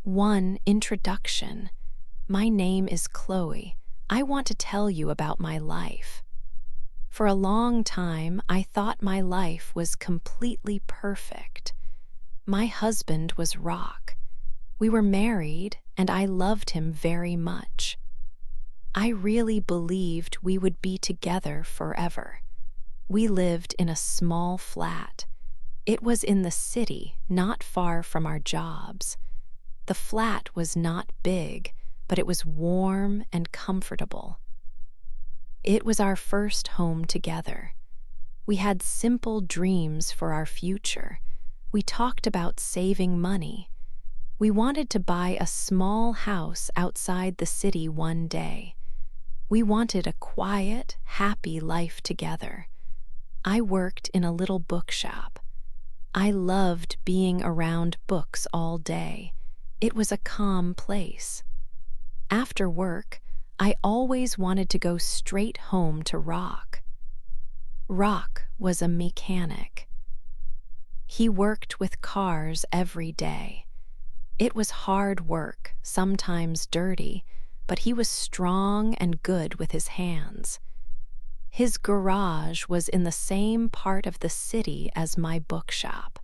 1. Introduction. My name is Chloe. I want to tell you about my life. For a long time, I thought my life was completely perfect. My husband was Rock. We were married, and I loved him very much. I really believed we would be together forever. We lived in a small flat. It was in the city, not far from our jobs. The flat was not big, but it was warm and comfortable. It was our first home together. We had simple dreams for our future. We talked about saving money. We wanted to buy a small house outside the city one day. We wanted a quiet, happy life together. I worked in a little bookshop. I loved being around books all day. It was a calm place. After work, I always wanted to go straight home to Rock. Rock was a mechanic. He worked with cars every day. It was hard work, sometimes dirty, but he was strong and good with his hands. His garage was in the same part of the city as my bookshop.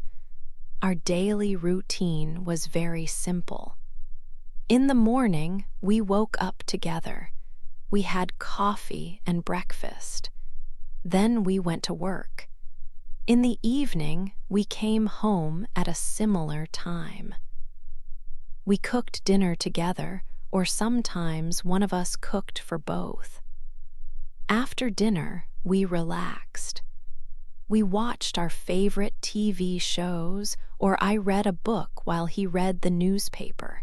Our daily routine was very simple. In the morning, we woke up together. We had coffee and breakfast. Then we went to work. In the evening, we came home at a similar time. We cooked dinner together, or sometimes one of us cooked for both. After dinner, we relaxed. We watched our favorite TV shows, or I read a book while he read the newspaper.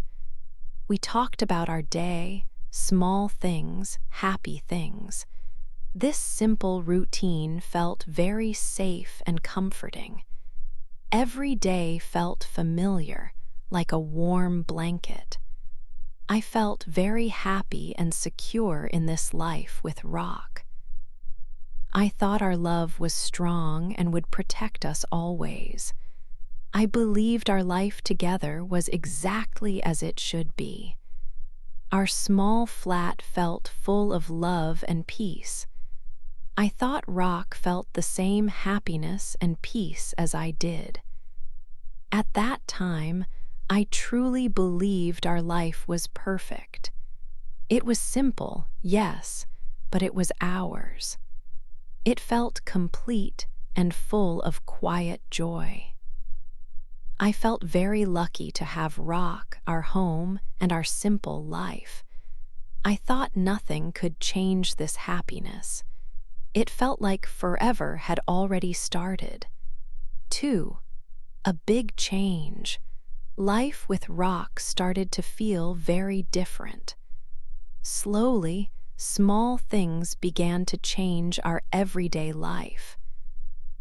We talked about our day, small things, happy things. This simple routine felt very safe and comforting. Every day felt familiar, like a warm blanket. I felt very happy and secure in this life with Rock. I thought our love was strong and would protect us always. I believed our life together was exactly as it should be. Our small flat felt full of love and peace. I thought Rock felt the same happiness and peace as I did. At that time, I truly believed our life was perfect. It was simple, yes, but it was ours. It felt complete and full of quiet joy. I felt very lucky to have Rock, our home, and our simple life. I thought nothing could change this happiness. It felt like forever had already started. 2. A big change. Life with Rock started to feel very different. Slowly, small things began to change our everyday life.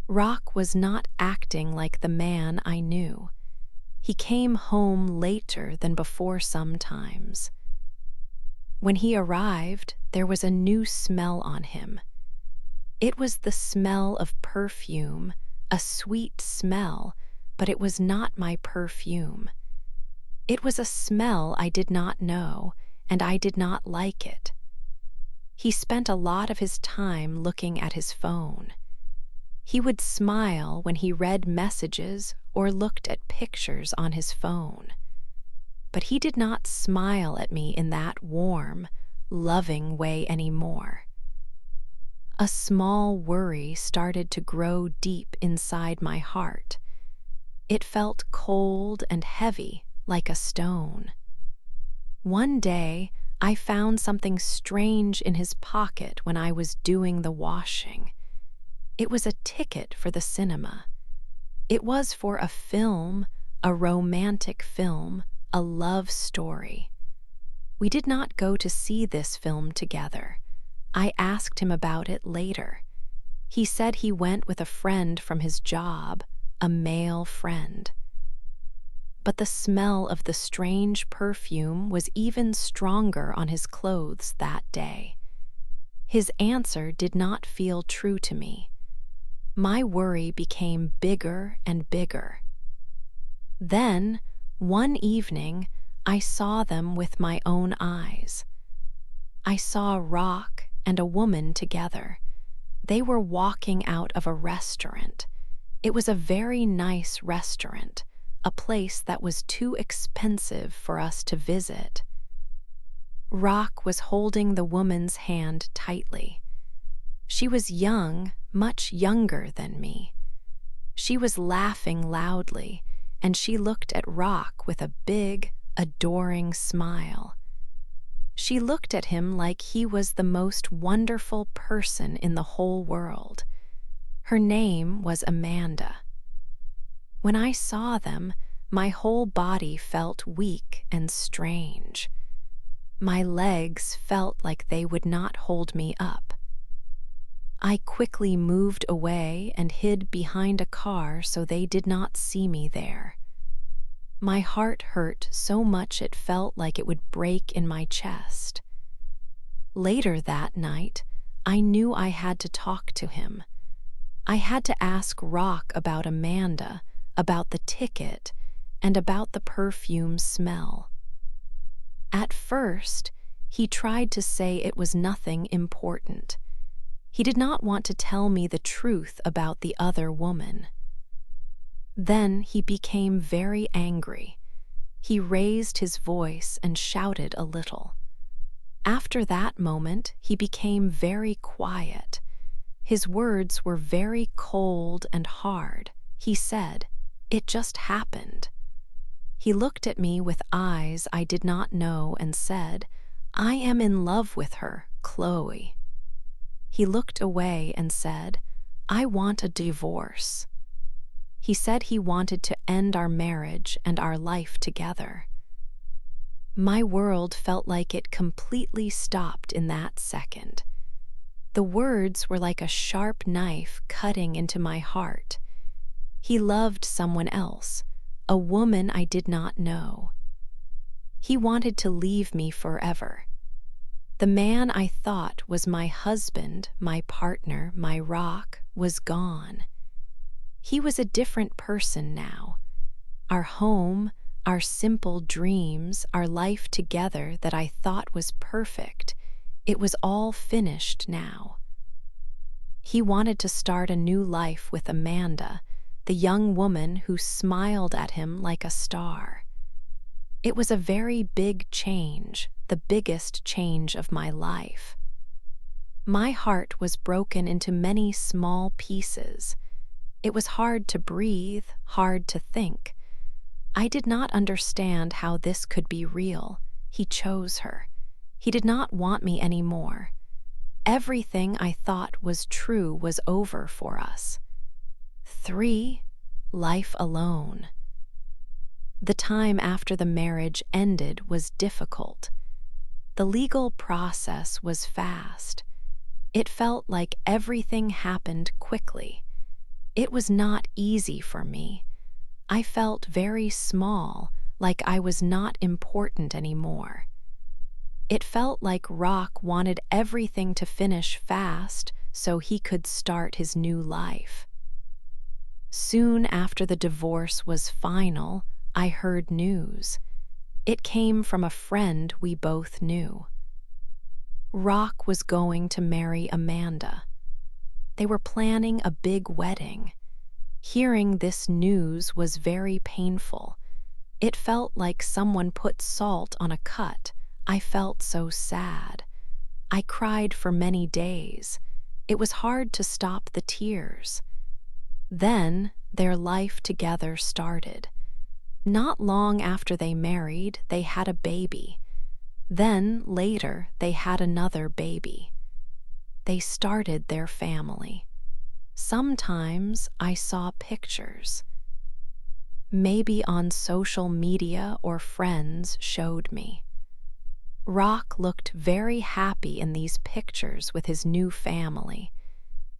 Rock was not acting like the man I knew. He came home later than before sometimes. When he arrived, there was a new smell on him. It was the smell of perfume, a sweet smell, but it was not my perfume. It was a smell I did not know, and I did not like it. He spent a lot of his time looking at his phone. He would smile when he read messages or looked at pictures on his phone. But he did not smile at me in that warm, loving way anymore. A small worry started to grow deep inside my heart. It felt cold and heavy, like a stone. One day, I found something strange in his pocket when I was doing the washing. It was a ticket for the cinema. It was for a film, a romantic film, a love story. We did not go to see this film together. I asked him about it later. He said he went with a friend from his job, a male friend. But the smell of the strange perfume was even stronger on his clothes that day. His answer did not feel true to me. My worry became bigger and bigger. Then, one evening, I saw them with my own eyes. I saw Rock and a woman together. They were walking out of a restaurant. It was a very nice restaurant, a place that was too expensive for us to visit. Rock was holding the woman's hand tightly. She was young, much younger than me. She was laughing loudly, and she looked at Rock with a big, adoring smile. She looked at him like he was the most wonderful person in the whole world. Her name was Amanda. When I saw them, my whole body felt weak and strange. My legs felt like they would not hold me up. I quickly moved away and hid behind a car so they did not see me there. My heart hurt so much it felt like it would break in my chest. Later that night, I knew I had to talk to him. I had to ask Rock about Amanda, about the ticket, and about the perfume smell. At first, he tried to say it was nothing important. He did not want to tell me the truth about the other woman. Then he became very angry. He raised his voice and shouted a little. After that moment, he became very quiet. His words were very cold and hard. He said, "It just happened." He looked at me with eyes I did not know and said, "I am in love with her, Chloe." He looked away and said, "I want a divorce." He said he wanted to end our marriage and our life together. My world felt like it completely stopped in that second. The words were like a sharp knife cutting into my heart. He loved someone else, a woman I did not know. He wanted to leave me forever. The man I thought was my husband, my partner, my rock, was gone. He was a different person now. Our home, our simple dreams, our life together that I thought was perfect, it was all finished now. He wanted to start a new life with Amanda, the young woman who smiled at him like a star. It was a very big change, the biggest change of my life. My heart was broken into many small pieces. It was hard to breathe, hard to think. I did not understand how this could be real. He chose her. He did not want me anymore. Everything I thought was true was over for us. 3. Life alone. The time after the marriage ended was difficult. The legal process was fast. It felt like everything happened quickly. It was not easy for me. I felt very small, like I was not important anymore. It felt like Rock wanted everything to finish fast so he could start his new life. Soon after the divorce was final, I heard news. It came from a friend we both knew. Rock was going to marry Amanda. They were planning a big wedding. Hearing this news was very painful. It felt like someone put salt on a cut. I felt so sad. I cried for many days. It was hard to stop the tears. Then their life together started. Not long after they married, they had a baby. Then, later, they had another baby. They started their family. Sometimes I saw pictures. Maybe on social media or friends showed me. Rock looked very happy in these pictures with his new family.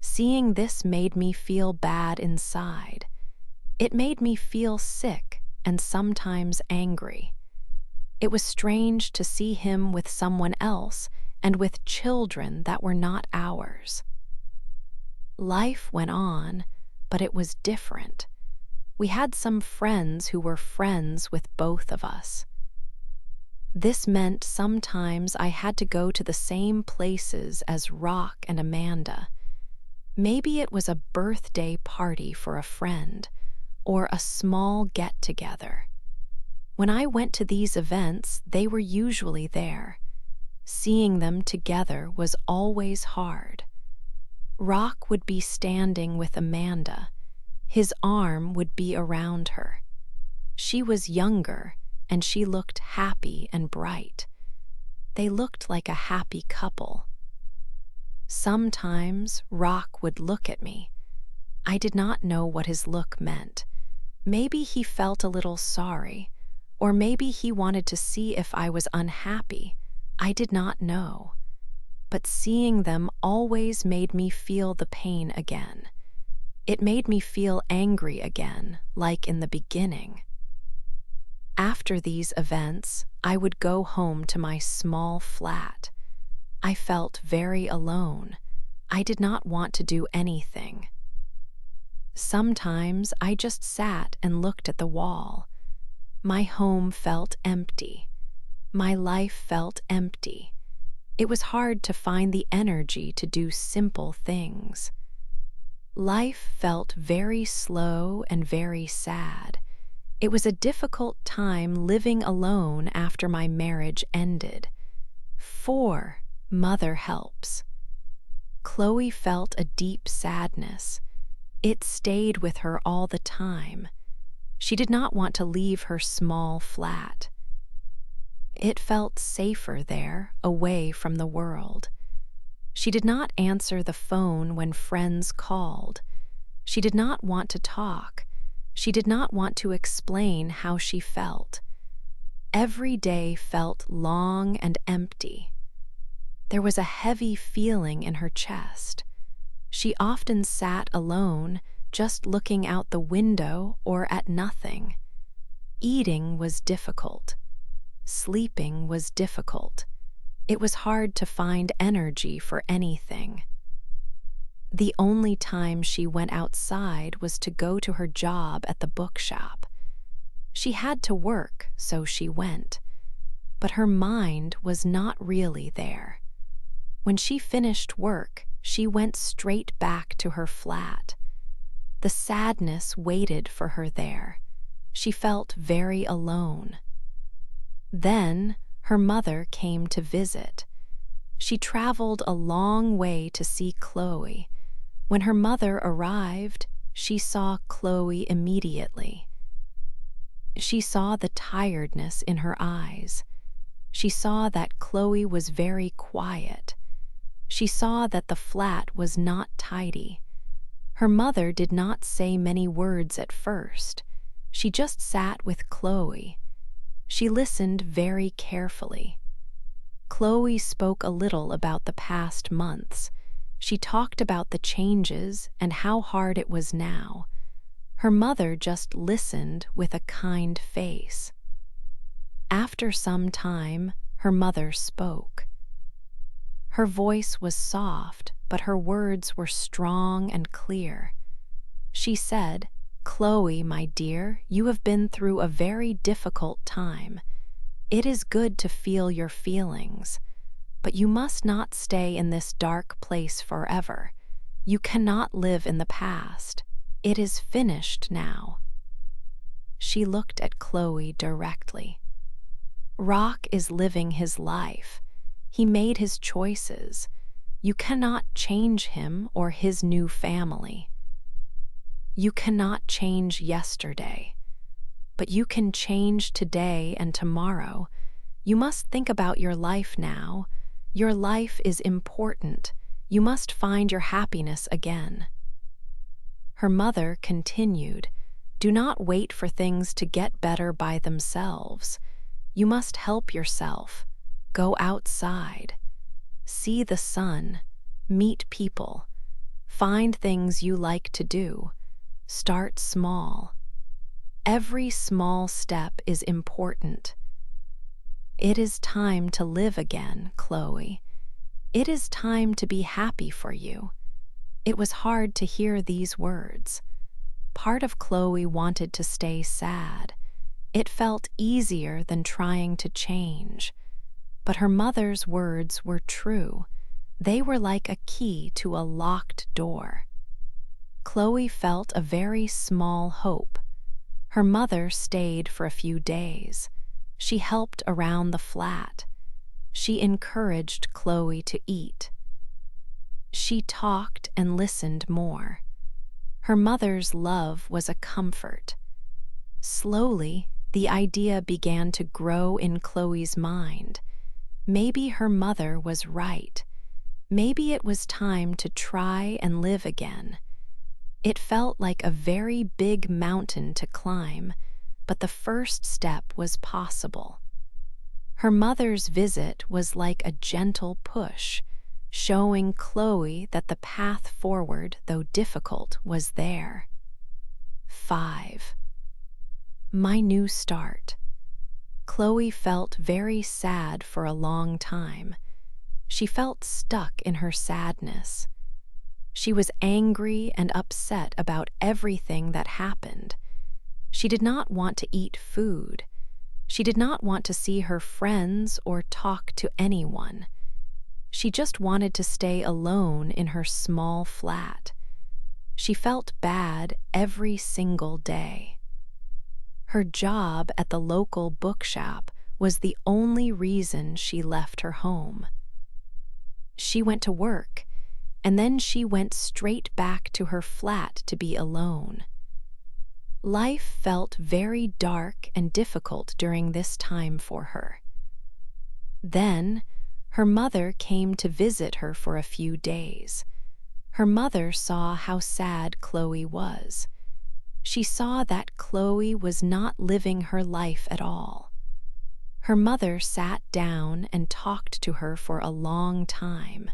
Seeing this made me feel bad inside. It made me feel sick and sometimes angry. It was strange to see him with someone else and with children that were not ours. Life went on, but it was different. We had some friends who were friends with both of us. This meant sometimes I had to go to the same places as Rock and Amanda. Maybe it was a birthday party for a friend or a small get-together. When I went to these events, they were usually there. Seeing them together was always hard. Rock would be standing with Amanda. His arm would be around her. She was younger, and she looked happy and bright. They looked like a happy couple. Sometimes Rock would look at me. I did not know what his look meant. Maybe he felt a little sorry, or maybe he wanted to see if I was unhappy. I did not know. But seeing them always made me feel the pain again. It made me feel angry again, like in the beginning. After these events, I would go home to my small flat. I felt very alone. I did not want to do anything. Sometimes I just sat and looked at the wall. My home felt empty. My life felt empty. It was hard to find the energy to do simple things. Life felt very slow and very sad. It was a difficult time living alone after my marriage ended. 4. Mother helps. Chloe felt a deep sadness. It stayed with her all the time. She did not want to leave her small flat. It felt safer there, away from the world. She did not answer the phone when friends called. She did not want to talk. She did not want to explain how she felt. Every day felt long and empty. There was a heavy feeling in her chest. She often sat alone, just looking out the window or at nothing. Eating was difficult. Sleeping was difficult. It was hard to find energy for anything. The only time she went outside was to go to her job at the bookshop. She had to work, so she went. But her mind was not really there. When she finished work, she went straight back to her flat. The sadness waited for her there. She felt very alone. Then her mother came to visit. She traveled a long way to see Chloe. When her mother arrived, she saw Chloe immediately. She saw the tiredness in her eyes. She saw that Chloe was very quiet. She saw that the flat was not tidy. Her mother did not say many words at first. She just sat with Chloe. She listened very carefully. Chloe spoke a little about the past months. She talked about the changes and how hard it was now. Her mother just listened with a kind face. After some time, her mother spoke. Her voice was soft, but her words were strong and clear. She said, "Chloe, my dear, you have been through a very difficult time. It is good to feel your feelings, but you must not stay in this dark place forever. You cannot live in the past. It is finished now." She looked at Chloe directly. Rock is living his life. He made his choices. You cannot change him or his new family. You cannot change yesterday, but you can change today and tomorrow. You must think about your life now. Your life is important. You must find your happiness again. Her mother continued, "Do not wait for things to get better by themselves. You must help yourself. Go outside. See the sun. Meet people. Find things you like to do. Start small. Every small step is important. It is time to live again, Chloe. It is time to be happy for you." It was hard to hear these words. Part of Chloe wanted to stay sad. It felt easier than trying to change. But her mother's words were true. They were like a key to a locked door. Chloe felt a very small hope. Her mother stayed for a few days. She helped around the flat. She encouraged Chloe to eat. She talked and listened more. Her mother's love was a comfort. Slowly, the idea began to grow in Chloe's mind. Maybe her mother was right. Maybe it was time to try and live again. It felt like a very big mountain to climb, but the first step was possible. Her mother's visit was like a gentle push, showing Chloe that the path forward, though difficult, was there. 5. My new start. Chloe felt very sad for a long time. She felt stuck in her sadness. She was angry and upset about everything that happened. She did not want to eat food. She did not want to see her friends or talk to anyone. She just wanted to stay alone in her small flat. She felt bad every single day. Her job at the local bookshop was the only reason she left her home. She went to work, and then she went straight back to her flat to be alone. Life felt very dark and difficult during this time for her. Then, her mother came to visit her for a few days. Her mother saw how sad Chloe was. She saw that Chloe was not living her life at all. Her mother sat down and talked to her for a long time.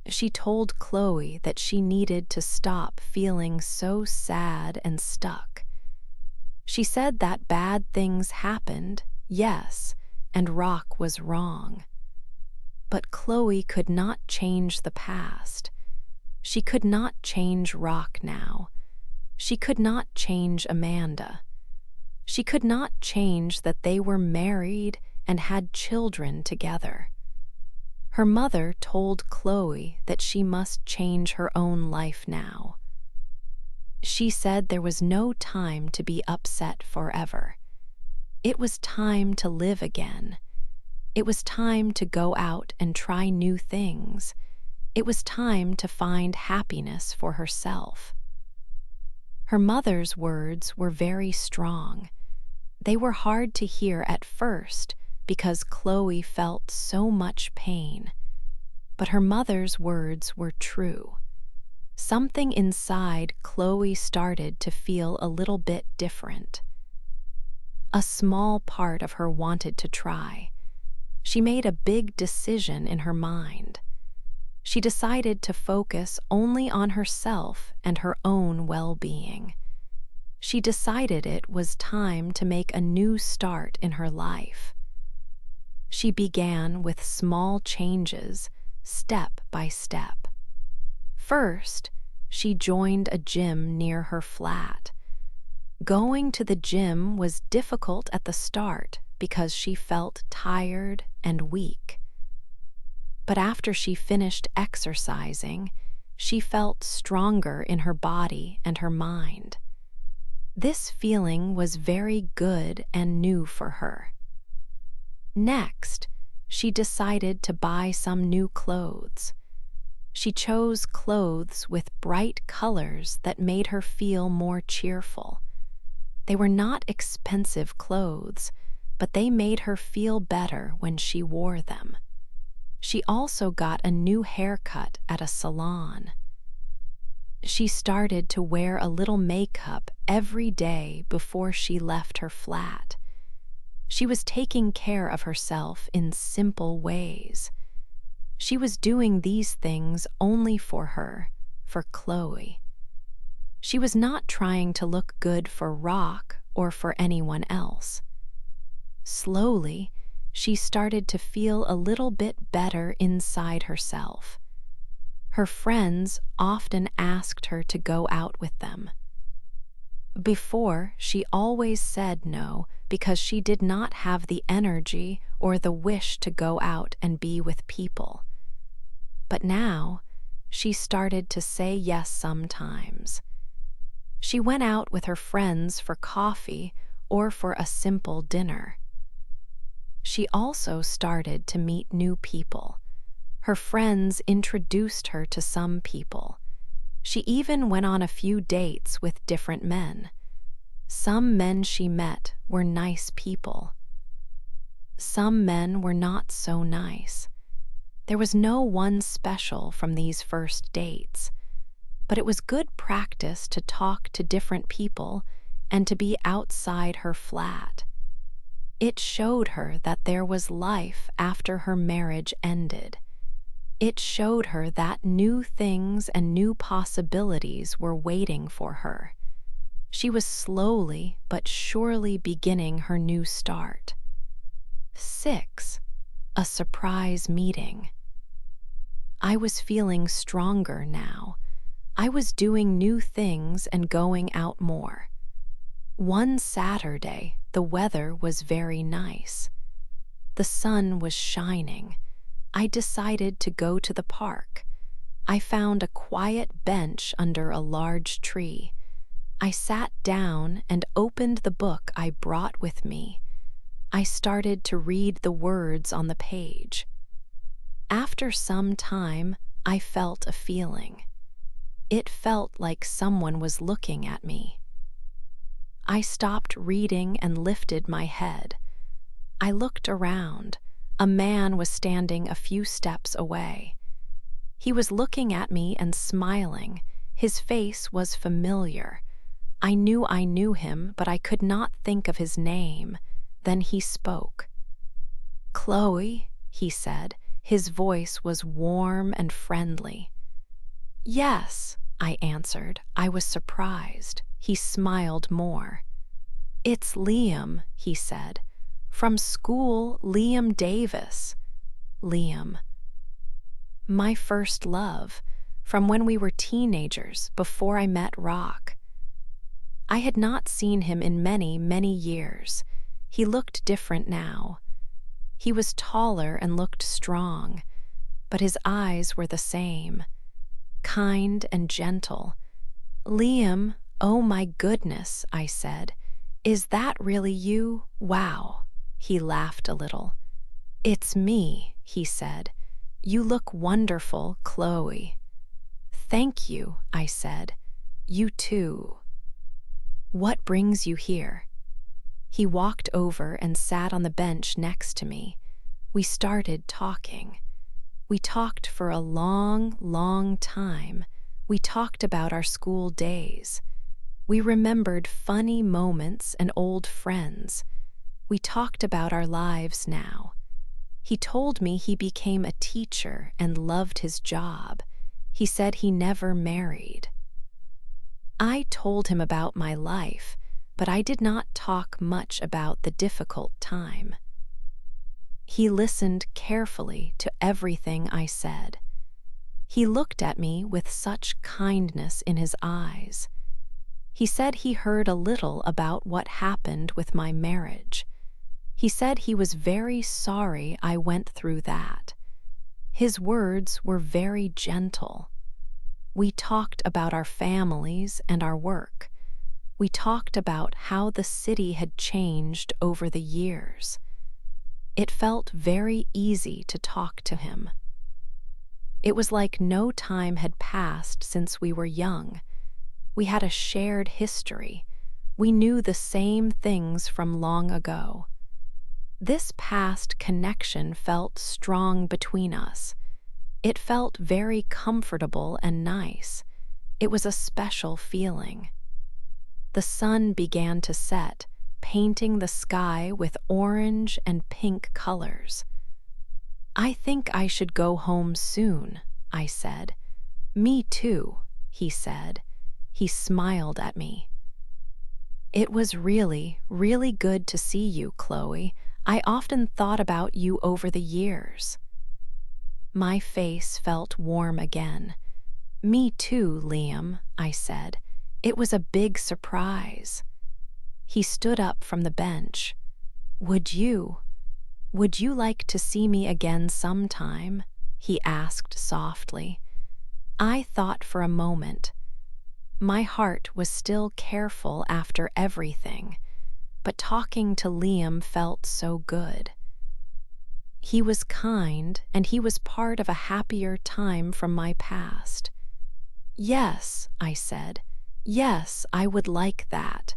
She told Chloe that she needed to stop feeling so sad and stuck. She said that bad things happened, yes, and Rock was wrong. But Chloe could not change the past. She could not change Rock now. She could not change Amanda. She could not change that they were married and had children together. Her mother told Chloe that she must change her own life now. She said there was no time to be upset forever. It was time to live again. It was time to go out and try new things. It was time to find happiness for herself. Her mother's words were very strong. They were hard to hear at first because Chloe felt so much pain. But her mother's words were true. Something inside Chloe started to feel a little bit different. A small part of her wanted to try. She made a big decision in her mind. She decided to focus only on herself and her own well-being. She decided it was time to make a new start in her life. She began with small changes, step by step. First, she joined a gym near her flat. Going to the gym was difficult at the start because she felt tired and weak. But after she finished exercising, she felt stronger in her body and her mind. This feeling was very good and new for her. Next, she decided to buy some new clothes. She chose clothes with bright colors that made her feel more cheerful. They were not expensive clothes, but they made her feel better when she wore them. She also got a new haircut at a salon. She started to wear a little makeup every day before she left her flat. She was taking care of herself in simple ways. She was doing these things only for her, for Chloe. She was not trying to look good for Rock or for anyone else. Slowly, she started to feel a little bit better inside herself. Her friends often asked her to go out with them. Before, she always said no because she did not have the energy or the wish to go out and be with people. But now, she started to say yes sometimes. She went out with her friends for coffee or for a simple dinner. She also started to meet new people. Her friends introduced her to some people. She even went on a few dates with different men. Some men she met were nice people. Some men were not so nice. There was no one special from these first dates, but it was good practice to talk to different people and to be outside her flat. It showed her that there was life after her marriage ended. It showed her that new things and new possibilities were waiting for her. She was slowly but surely beginning her new start. 6. A surprise meeting. I was feeling stronger now. I was doing new things and going out more. One Saturday, the weather was very nice. The sun was shining. I decided to go to the park. I found a quiet bench under a large tree. I sat down and opened the book I brought with me. I started to read the words on the page. After some time, I felt a feeling. It felt like someone was looking at me. I stopped reading and lifted my head. I looked around. A man was standing a few steps away. He was looking at me and smiling. His face was familiar. I knew him, but I could not think of his name. Then he spoke. "Chloe," he said. His voice was warm and friendly. "Yes," I answered. I was surprised. He smiled more. "It's Liam," he said. "From school, Liam Davis." Liam. My first love, from when we were teenagers, before I met Rock. I had not seen him in many, many years. He looked different now. He was taller and looked strong, but his eyes were the same, kind and gentle. "Liam, oh my goodness," I said. "Is that really you? Wow." He laughed a little. "It's me," he said. "You look wonderful, Chloe." "Thank you," I said. "You too." "What brings you here?" He walked over and sat on the bench next to me. We started talking. We talked for a long, long time. We talked about our school days. We remembered funny moments and old friends. We talked about our lives now. He told me he became a teacher and loved his job. He said he never married. I told him about my life, but I did not talk much about the difficult time. He listened carefully to everything I said. He looked at me with such kindness in his eyes. He said he heard a little about what happened with my marriage. He said he was very sorry I went through that. His words were very gentle. We talked about our families and our work. We talked about how the city had changed over the years. It felt very easy to talk to him. It was like no time had passed since we were young. We had a shared history. We knew the same things from long ago. This past connection felt strong between us. It felt very comfortable and nice. It was a special feeling. The sun began to set, painting the sky with orange and pink colors. "I think I should go home soon," I said. "Me too," he said. He smiled at me. "It was really, really good to see you, Chloe. I often thought about you over the years." My face felt warm again. "Me too, Liam," I said. It was a big surprise. He stood up from the bench. Would you like to see me again sometime? He asked softly. I thought for a moment. My heart was still careful after everything, but talking to Liam felt so good. He was kind, and he was part of a happier time from my past. Yes, I said. Yes, I would like that.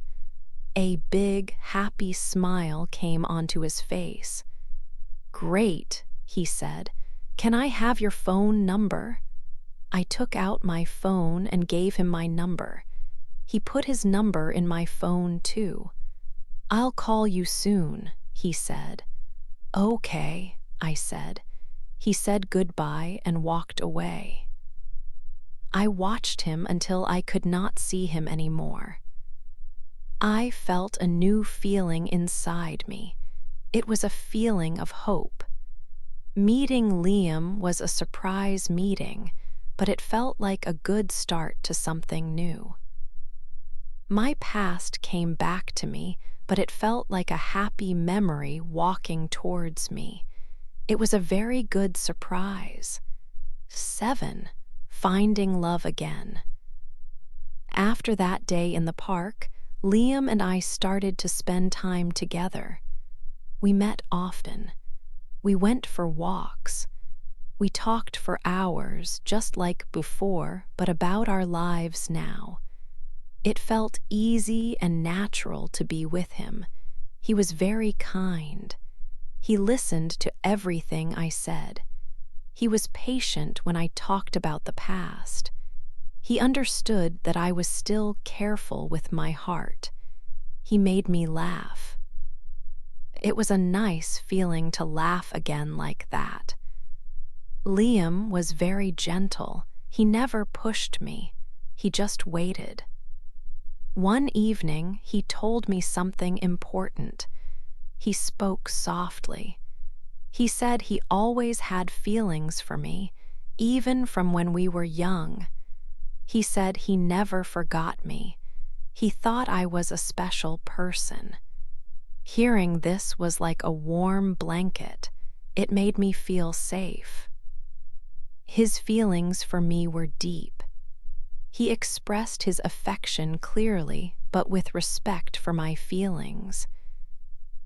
A big, happy smile came onto his face. Great, he said. Can I have your phone number? I took out my phone and gave him my number. He put his number in my phone too. I'll call you soon, he said. Okay, I said. He said goodbye and walked away. I watched him until I could not see him anymore. I felt a new feeling inside me. It was a feeling of hope. Meeting Liam was a surprise meeting, but it felt like a good start to something new. My past came back to me, but it felt like a happy memory walking towards me. It was a very good surprise. 7. Finding love again. After that day in the park, Liam and I started to spend time together. We met often. We went for walks. We talked for hours, just like before, but about our lives now. It felt easy and natural to be with him. He was very kind. He listened to everything I said. He was patient when I talked about the past. He understood that I was still careful with my heart. He made me laugh. It was a nice feeling to laugh again like that. Liam was very gentle. He never pushed me. He just waited. One evening, he told me something important. He spoke softly. He said he always had feelings for me, even from when we were young. He said he never forgot me. He thought I was a special person. Hearing this was like a warm blanket. It made me feel safe. His feelings for me were deep. He expressed his affection clearly, but with respect for my feelings.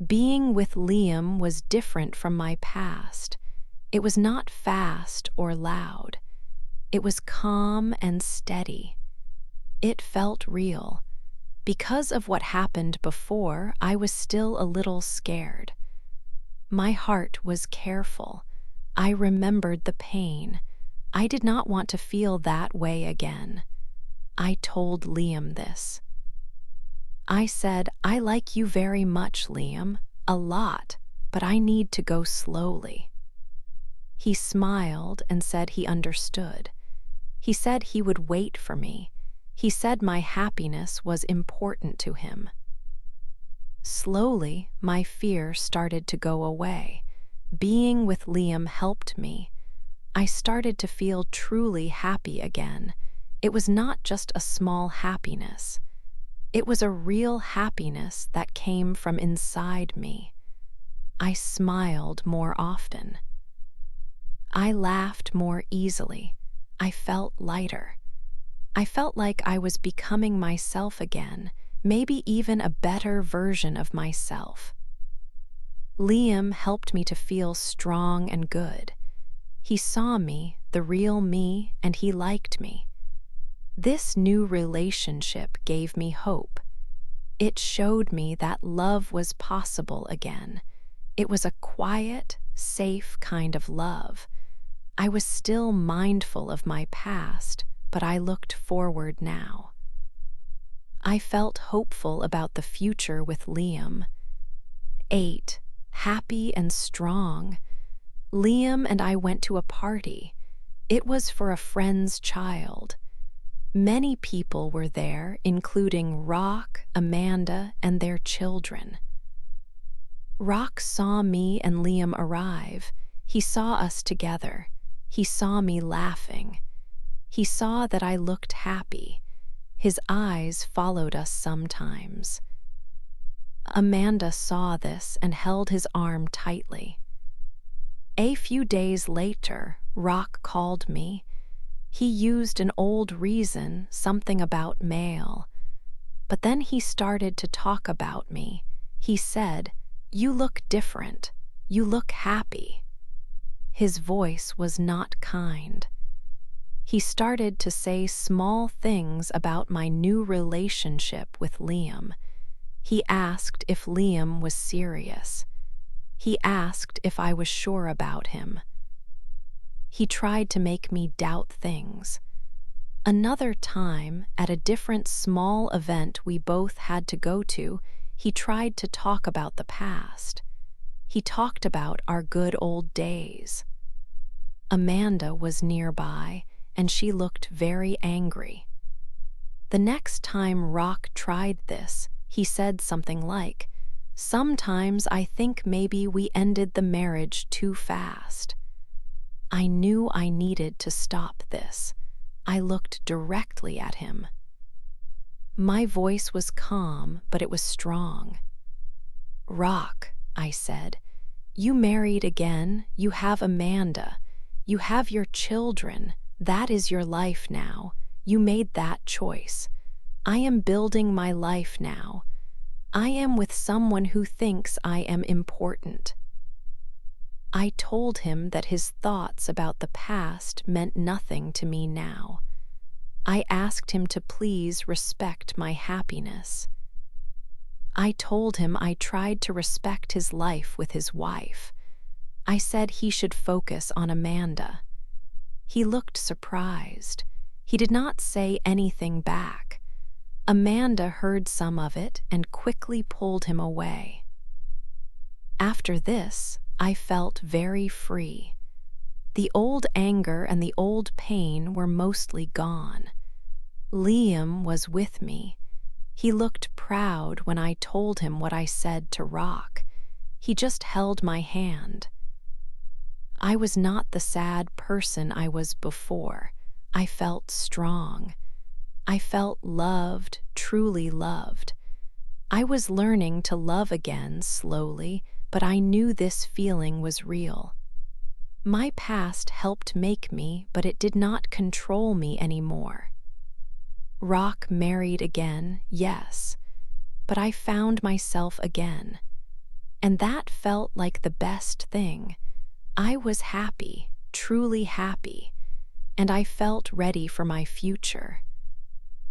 Being with Liam was different from my past. It was not fast or loud. It was calm and steady. It felt real. Because of what happened before, I was still a little scared. My heart was careful. I remembered the pain. I did not want to feel that way again. I told Liam this. I said, I like you very much, Liam, a lot, but I need to go slowly. He smiled and said he understood. He said he would wait for me. He said my happiness was important to him. Slowly, my fear started to go away. Being with Liam helped me. I started to feel truly happy again. It was not just a small happiness. It was a real happiness that came from inside me. I smiled more often. I laughed more easily. I felt lighter. I felt like I was becoming myself again, maybe even a better version of myself. Liam helped me to feel strong and good. He saw me, the real me, and he liked me. This new relationship gave me hope. It showed me that love was possible again. It was a quiet, safe kind of love. I was still mindful of my past, but I looked forward now. I felt hopeful about the future with Liam. 8. Happy and strong. Liam and I went to a party. It was for a friend's child. Many people were there, including Rock, Amanda, and their children. Rock saw me and Liam arrive. He saw us together. He saw me laughing. He saw that I looked happy. His eyes followed us sometimes. Amanda saw this and held his arm tightly. A few days later, Rock called me. He used an old reason, something about mail. But then he started to talk about me. He said, "You look different. You look happy." His voice was not kind. He started to say small things about my new relationship with Liam. He asked if Liam was serious. He asked if I was sure about him. He tried to make me doubt things. Another time, at a different small event we both had to go to, he tried to talk about the past. He talked about our good old days. Amanda was nearby, and she looked very angry. The next time Rock tried this, he said something like, "Sometimes I think maybe we ended the marriage too fast." I knew I needed to stop this. I looked directly at him. My voice was calm, but it was strong. "Rock," I said, "you married again, you have Amanda, you have your children, that is your life now, you made that choice. I am building my life now. I am with someone who thinks I am important." I told him that his thoughts about the past meant nothing to me now. I asked him to please respect my happiness. I told him I tried to respect his life with his wife. I said he should focus on Amanda. He looked surprised. He did not say anything back. Amanda heard some of it and quickly pulled him away. After this, I felt very free. The old anger and the old pain were mostly gone. Liam was with me. He looked proud when I told him what I said to Rock. He just held my hand. I was not the sad person I was before. I felt strong. I felt loved, truly loved. I was learning to love again slowly, but I knew this feeling was real. My past helped make me, but it did not control me anymore. Rock married again, yes, but I found myself again. And that felt like the best thing. I was happy, truly happy, and I felt ready for my future.